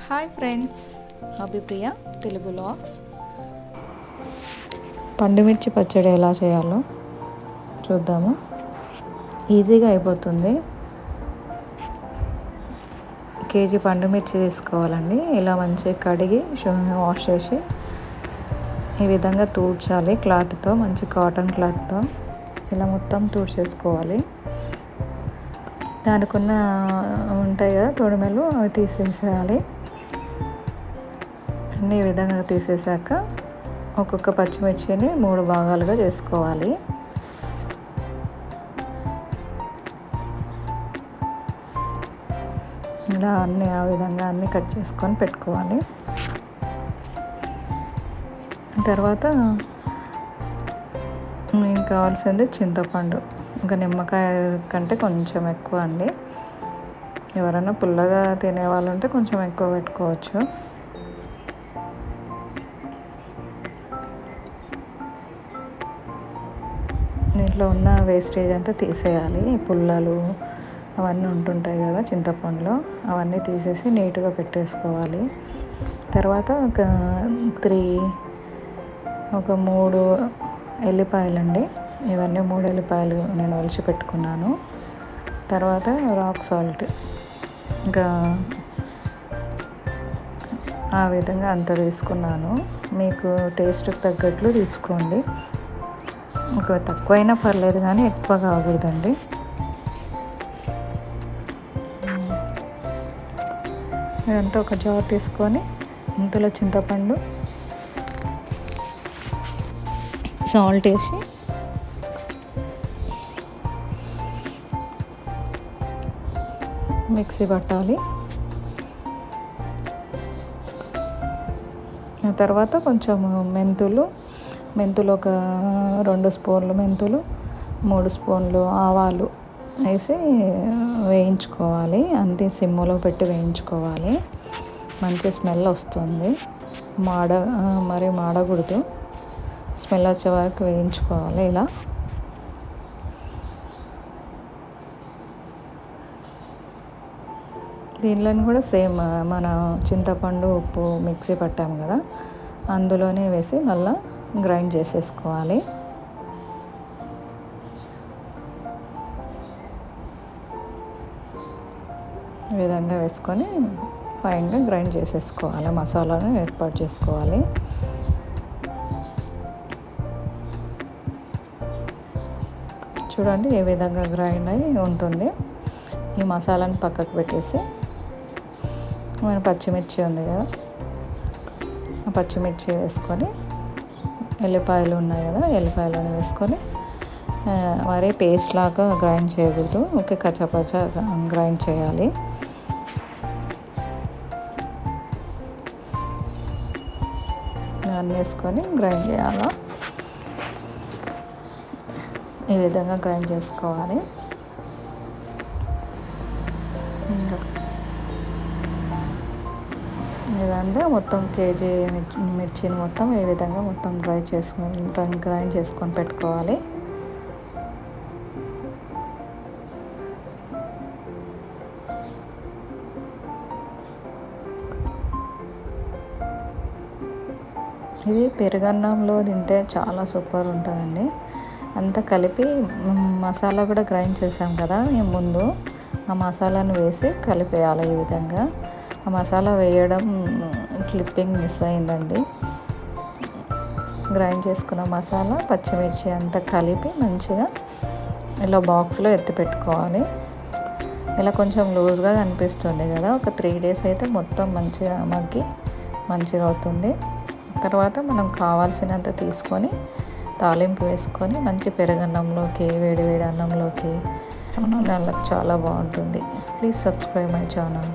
Hi friends, అభిప్రియ Telugu vlogs. పండుమిర్చి పచ్చడి ఎలా చేయాలో చూద్దాము. ఈజీగా అయిపోతుంది. కేజీ పండుమిర్చి తీసుకోవాలండి. ఇలా మంచిగా కడిగి వాష్ చేసి ఈ విధంగా తూడ్చాలి క్లాత్తో, మంచి కాటన్ క్లాత్తో ఇలా మొత్తం తూడ్చేసుకోవాలి. దానికున్న ఉంటాయి కదా తొడిమెలు, అవి తీసేసేయాలి. అన్నీ ఈ విధంగా తీసేసాక ఒక్కొక్క పచ్చిమిర్చిని 3 భాగాలుగా చేసుకోవాలి. ఇలా ఆ విధంగా అన్నీ కట్ చేసుకొని పెట్టుకోవాలి. తర్వాత మీకు కావాల్సింది చింతపండు. ఒక నిమ్మకాయ కంటే కొంచెం ఎక్కువ అండి. ఎవరైనా పుల్లగా తినేవాళ్ళు ఉంటే కొంచెం ఎక్కువ పెట్టుకోవచ్చు. దీంట్లో ఉన్న వేస్టేజ్ అంతా తీసేయాలి. ఈ అవన్నీ ఉంటుంటాయి కదా చింతపండులో, అవన్నీ తీసేసి నీట్గా పెట్టేసుకోవాలి. తర్వాత ఒక 3 ఎల్లిపాయలండి. ఇవన్నీ 3 ఎల్లిపాయలు నేను ఒలిచి పెట్టుకున్నాను. తర్వాత రాక్ సాల్ట్, ఇంకా ఆ విధంగా అంత తీసుకున్నాను. మీకు టేస్ట్కి తగ్గట్లు తీసుకోండి. ఒక తక్కువైనా పర్లేదు కానీ ఎక్కువ కాకూడదండి. ఇదంతా ఒక జార్ తీసుకొని ఇందులో చింతపండు, సాల్ట్ వేసి మిక్సీ పట్టాలి. ఆ తర్వాత కొంచెం మెంతులు ఒక 2 స్పూన్లు మెంతులు, 3 స్పూన్లు ఆవాలు వేసి వేయించుకోవాలి. అంతే సిమ్లో పెట్టి వేయించుకోవాలి. మంచి స్మెల్ వస్తుంది. మరి మాడకూడదు. స్మెల్ వచ్చే వరకు వేయించుకోవాలి. ఇలా దీనిలోని కూడా సేమ్ మన చింతపండు, ఉప్పు మిక్సీ పట్టాము కదా, అందులోనే వేసి మళ్ళీ గ్రైండ్ చేసేసుకోవాలి. ఈ విధంగా వేసుకొని ఫైన్గా గ్రైండ్ చేసేసుకోవాలి. మసాలాను ఏర్పాటు చేసుకోవాలి. చూడండి ఏ విధంగా గ్రైండ్ అయి ఉంటుంది. ఈ మసాలాను పక్కకు పెట్టేసి మన పచ్చిమిర్చి ఉంది కదా, ఆ పచ్చిమిర్చి వేసుకొని, ఎల్లిపాయలు ఉన్నాయి కదా, ఎల్లిపాయలను వేసుకొని మరీ పేస్ట్ లాగా గ్రైండ్ చేయకూడదు. ఓకే, కచ్చాపచ్చా గ్రైండ్ చేయాలి. అన్నీ వేసుకొని గ్రైండ్ చేయాలి. ఈ విధంగా గ్రైండ్ చేసుకోవాలి. ఇదంతా మొత్తం కేజీ మిర్చిని మొత్తం ఈ విధంగా మొత్తం గ్రైండ్ చేసుకొని పెట్టుకోవాలి. ఇది పెరుగన్నంలో తింటే చాలా సూపర్ ఉంటుందండి. అంతా కలిపి మసాలా కూడా గ్రైండ్ చేసాం కదా ముందు, ఆ మసాలాను వేసి కలిపేయాలి. ఈ విధంగా ఆ మసాలా వేయడం క్లిప్పింగ్ మిస్ అయిందండి. గ్రైండ్ చేసుకున్న మసాలా, పచ్చిమిర్చి అంతా కలిపి మంచిగా ఇలా బాక్స్లో ఎత్తి పెట్టుకోవాలి. ఇలా కొంచెం లూజ్గా కనిపిస్తుంది కదా, ఒక 3 days అయితే మొత్తం మంచిగా మగ్గి మంచిగా అవుతుంది. తర్వాత మనం కావాల్సినంత తీసుకొని తాలింపు వేసుకొని మంచి పెరుగన్నంలోకి, వేడి అన్నంలోకి దానిలోకి చాలా బాగుంటుంది. Please subscribe my channel.